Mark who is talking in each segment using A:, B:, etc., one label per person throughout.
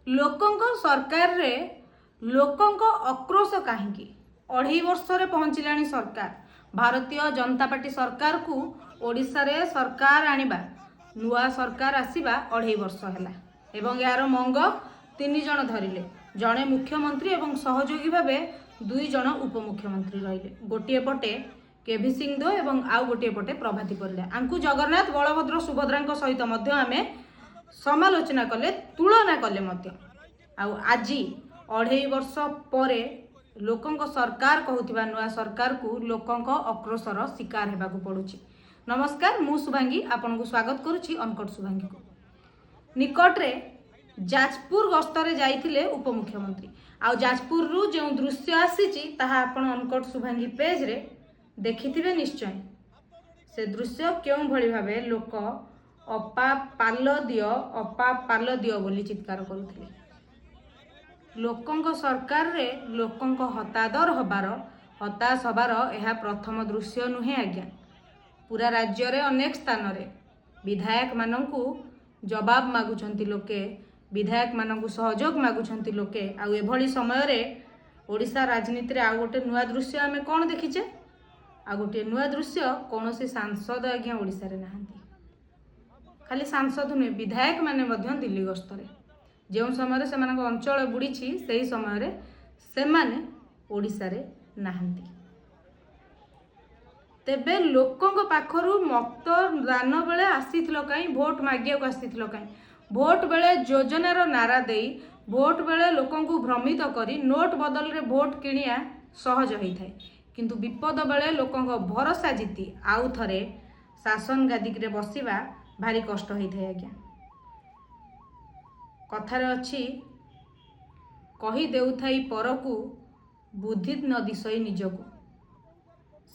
A: लोकंक सरकार रे लोकंक आक्रोश कहीं 2.5 वर्ष रे पहुँचलानी सरकार भारतीय जनता पार्टी सरकार को ओडिशा रे सरकार आनिबा नुआ सरकार आसीबा 2.5 वर्ष हैला एवं यार मंग 3 जण धरिले जड़े मुख्यमंत्री एवं सहयोगी भावे 2 जण उपमुख्यमंत्री रहिले गोटे पटे केवी सिंहदेव एवं आउ गोटे पटे प्रभाती परिड़ा आंकु जगन्नाथ बलभद्र सुभद्रा सहित मध्य आमे समालोचना कले तुलना कले मध्य आज 2.5 वर्ष परे लोकंक सरकार कहूथिबा नुआ सरकार को लोकंक आक्रोशर शिकार हेबाकु पड़ुछि। नमस्कार मु शुभांगी आपन को स्वागत करुछि अनकट शुभांगी को निकट रे जाजपुर गस्तरे जाइथिले उपमुख्यमंत्री आ जाजपुर रु जो दृश्य आसीछि ताहा आपन अनकट शुभांगी पेज रे देखिथिबे निश्चय से दृश्य क्यों भली भाबे लोक अपा पाल दियो बोली चित्कार करुथिले लोकंक सरकार रे लोकंक हतादर हताश हबार यह प्रथम दृश्य नुहे आज्ञा पूरा राज्य रे अनेक स्थान रे विधायक माननकु जवाब मागुछंती लोके विधायक माननकु सहयोग मागुछंती लोके आ एभली समय रे ओडिशा राजनीति रे आ गोटे नुआ दृश्य आमे कोन देखिचे आ गोटे नुआ दृश्य कौन से सांसद आज्ञा ओडिशा रे नाहंती खाली सांसद नुहे विधायक माने मध्य दिल्ली गस्तरे जो समय से अंचल बुड़ी से समय से ओडिशा रे नाहंती तेबे लोकंक पाखरु मत दान बेले आसीथिलो काई भोट मागिया को आसीथिलो काई भोट बेले योजनार नारा देई भोट बेले लोकंकु भ्रमित करी नोट बदल रे भोट किनिया सहज होई थाए किंतु विपद बेले लोकंक भरोसा जीति आउ थरे शासन गादी रे बसिबा भारी कष्ट होई थाए आज्ञा कथारे अच्छी कही देउथाई परकु बुद्धि न दिशई निजकु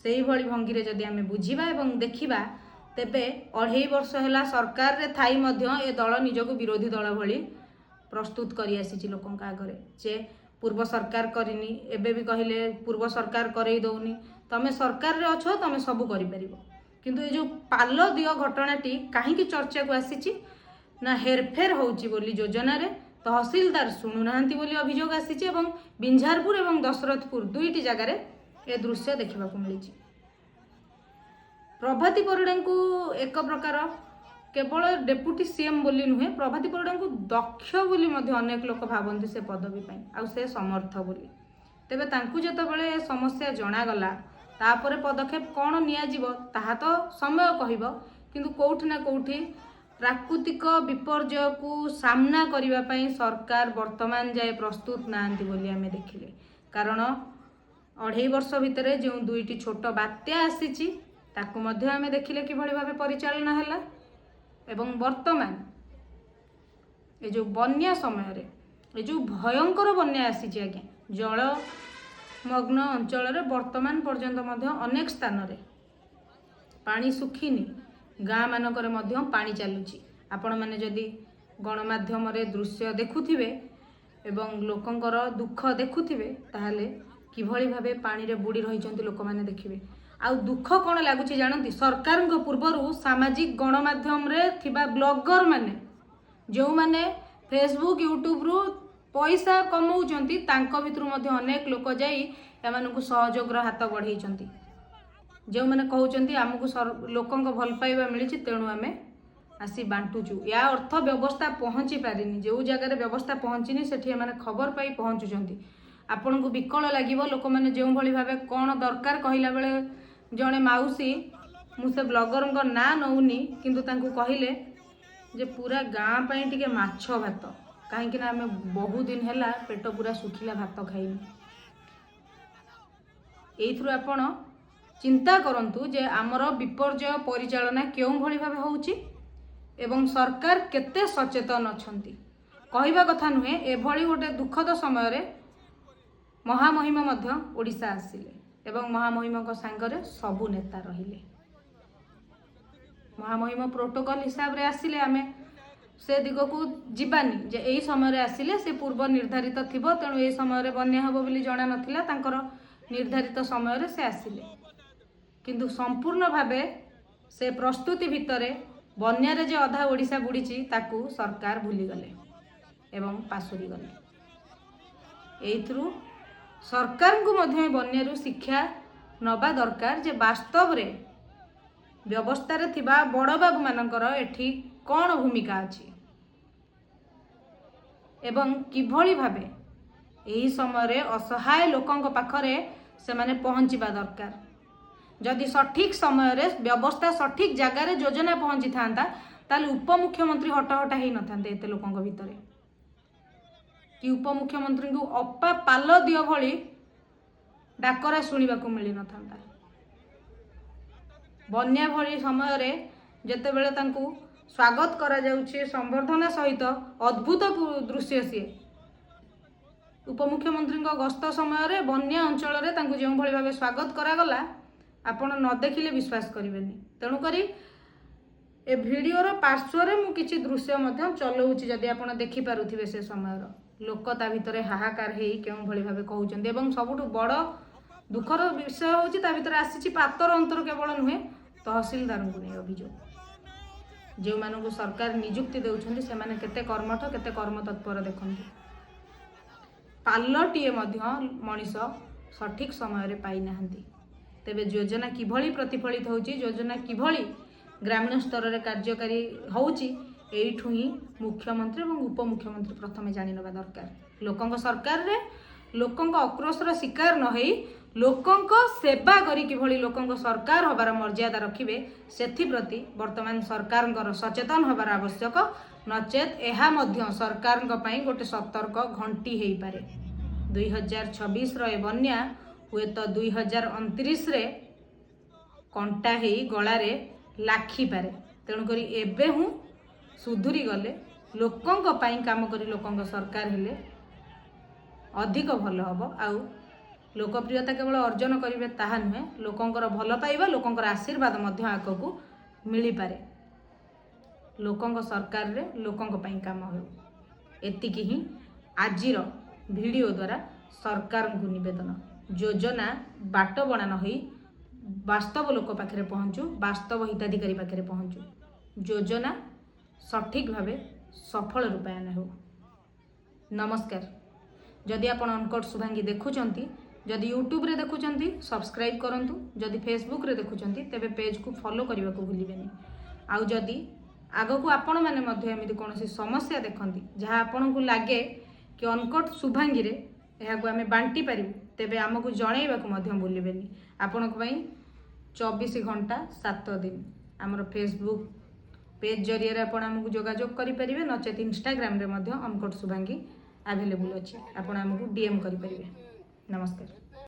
A: सेही भली भंगी रे जदि आमे बुझिबा एवं देखिबा तेबे 2.5 वर्ष हैला सरकार रे थाई मध्य ए दल निजकु विरोधी दल भली प्रस्तुत करी आसीछि लोकंका आगरे जे पूर्व सरकार करिनी एबे भी कहिले पूर्व सरकार करई दउनी तमे सरकार रे अछो तमे सब करि परिबो किंतु ए जो पाल दियो घटनाटी काहेकि चर्चा को आसीछि ना हेरफेर होउची बोली योजना रे तहसीलदार शुणु नाहंती बोली अभियोग आसीछि एवं बिंझारपुर एवं दशरथपुर दुईटी जगह रे ए दृश्य देखा मिली प्रभाती परिड़ा को एक प्रकार केवल डेप्यूटी सीएम बोली नुहे प्रभाती परिड़ा को दक्ष बोली मध्य अनेक लोक भावती से पदवी पाई आ से समर्थ बोली तेबे तांकु जतबेले समस्या जणागला तापर पदक्षेप कौन नियाजिबो ताहा तो समय कहिबो किंतु कोउठी ना कोउठी प्राकृतिक विपर्यय को सामना करिबा पई सरकार वर्तमान जाए प्रस्तुत नांती बोली आमे देखिले कारण 2.5 वर्ष भितरे जो दुईटी छोट बात्या आसीची ताकू मध्य आमे देखिले कि भली भाबे परिचालना हैला एवं वर्तमान ए जो बन्या समय रे ए जो भयंकर बन्या आसीची आज्ञा जल मग्न अंचल रे वर्तमान पर्यंत मध्य अनेक स्थान रे पानी सुखिनी गाँ मानकर मध्य पानी चलुची आपण माने जदि गणमाध्यम रे दृश्य देखुथिबे एवं लोकंकर दुख देखुथिबे ताहाले किभली भाबे पानी रे बुड़ी रहिचंती लोक माने देखिबे आ दुख कोन लागुची जानंती सरकार को पूर्वरु सामाजिक गणमाध्यम रे थिबा ब्लॉगर माने जो माने फेसबुक यूट्यूब रु पैसा कमाउचंती तांको भितरु मध्य अनेक लोक जाई एमानकु सहयोग रा हाथ बढ़ाइचंती जो मैंने कहते आमको लोकंक भल पाइबा मिली तेणु आम आसी बांटुचु या अर्थ व्यवस्था पहुँची पारिनी जो जगार व्यवस्था पहुँचनी से खबर पाई पहुँचुंट आपण को विकल लगे लोक मैंने जो भाई भाव कौन दरकार कहला बेले जड़े मौसी मुझे ब्लॉगर ना नौनी किंतु तांको कहले जे पूरा गाँ पाई टिके माछ भात कहीं आम बहु दिन है पेट पूरा सुखिला भात खाइनी एइथुरु आपण चिंता करंतु जे आमर विपर्यय परिचालना क्यों भली भाबे होउची एवं सरकार केते सचेतन अछंती कहिबा कथा नुहे एभली गोटे दुखद समय रे महामहिम मध्य ओडिशा आसिले एवं महामहिम को सांगरे सबु नेता रहिले महामहिम प्रोटोकॉल हिसाब रे आसिले आमे से दिग को जीवानी जे एई समय रे आसिले से पूर्व निर्धारित थिबो तेणु एई समय रे बन्या हबो बोली जणा नथिला तांकर निर्धारित समय रे से आसिले किंतु संपूर्ण भावे से प्रस्तुति भितरे बन्या रे जे अधा ओडिशा बुड़ीची ताकू सरकार भूली गले एवं पासुरी गले। एइथ्रु सरकार को मध्य बन्यारू शिक्षा नबा दरकार जे वास्तव रे व्यवस्था रे थिबा बड़ बाबू मानकर एठी कौन भूमिका अछि एवं किभली भाबे एही समय रे असहाय लोकंक पाखरे से माने पहुंचीबा दरकार। जदि सठिक समय रे व्यवस्था सठिक जगह रे योजना पहुंची थांता ताले उपमुख्यमंत्री हटाहटा ही न थांते एते लोकंक भितरे कि उपमुख्यमंत्री को अपा पाल दियो भली डाकरा शुणा को मिल न था। बन्या भली समय रे जेते बेले तांकू स्वागत करा जाउछि संवर्धना सहित अद्भुत दृश्य सी उपमुख्यमंत्री गस्त समय रे बन्या अंचल रे तांकू जो भली भाबे स्वागत करा गला आपण न देखिले विश्वास करिवेनी। तेणु करी ए वीडियोर पार्श्व रे मु किछि दृश्य मध्य चलाउछि जदि आपण देखि पारुथिबे से समय लोक ता भितरे हाहाकार हेई केउ भली भाबे कहउछन्ते। एवं सबुठु बड़ दुखर विषय होछि ता भितरे आसीछि पातर अंतर केवल नुहे तहसीलदार को नहीं अभियोग जो मानू सरकार नियुक्ति देउछन्ते से माने केते कर्मठ केते कर्म तत्पर देखंतु। पालटीए मध्य मनीष सठिक समय रे पाई नाहंती। तेबे योजना किभली प्रतिफलित होउछि योजना किभली ग्रामीण स्तर रे कार्यकारी होउछि एइठु ही मुख्यमंत्री और उपमुख्यमंत्री प्रथमे जानि नबा दरकार। लोकंक सरकार रे लोकंक आक्रोशर शिकार न होई लोकंक सेवा करी किभली लोकंक सरकार हबार मर्यादा रखिबे सेथि प्रति वर्तमान सरकारंकर सचेतन हबार आवश्यक। नचेत एहा मध्य सरकारंक पई गोटे सतर्क घंटी हेई पारे। 2026 रो ए बन्या हुए तो 2029 रे कंटा हेई गला रे लाखी पारे। तेणु करी एबे हूँ सुधुरी गले लोकंक पई काम करी लोकंक सरकार हेले अधिक भल हबो। आउ लोकप्रियता केवल अर्जन करिवे ताहा नुहे लोकंकर भल पाइबा लोकंकर आशीर्वाद मध्य आगकू मिली पारे। लोकंक सरकार रे लोकंक पई काम हो एतिकी ही आजिर वीडियो द्वारा सरकार को निवेदन योजना बाट बना न होई वास्तव लोक पाखरे पहुँचू वास्तव हिताधिकारी पाखरे पहुँचू योजना सठिक भावे सफल रूपायन हो। नमस्कार। जदि आपण अनकट शुभांगी देखुचंती जदि यूट्यूब रे देखुचंती सब्सक्राइब करंतु जदि फेसबुक रे देखुचंती तेबे पेज को फॉलो करने को भूलिबेनी। आउ जदि आगो को आपण माने मध्य एमिति कोनोसी समस्या देखंती जहाँ आपण को लागे कि अनकट शुभांगी रे एहा को आमे बांटी पारिबु तेबे हमकु जणैबा को मध्य भूलिबेनी। आपण को पई 24 घंटा 7 दिन हमर फेसबुक पेज जरिए आपण हमकु जोगाजोग करि परिबे नचेत इंस्टाग्राम रे मध्य अनकट शुभांगी अवेलेबल अछि। आपण हमकु डीएम करि परिबे। नमस्कार।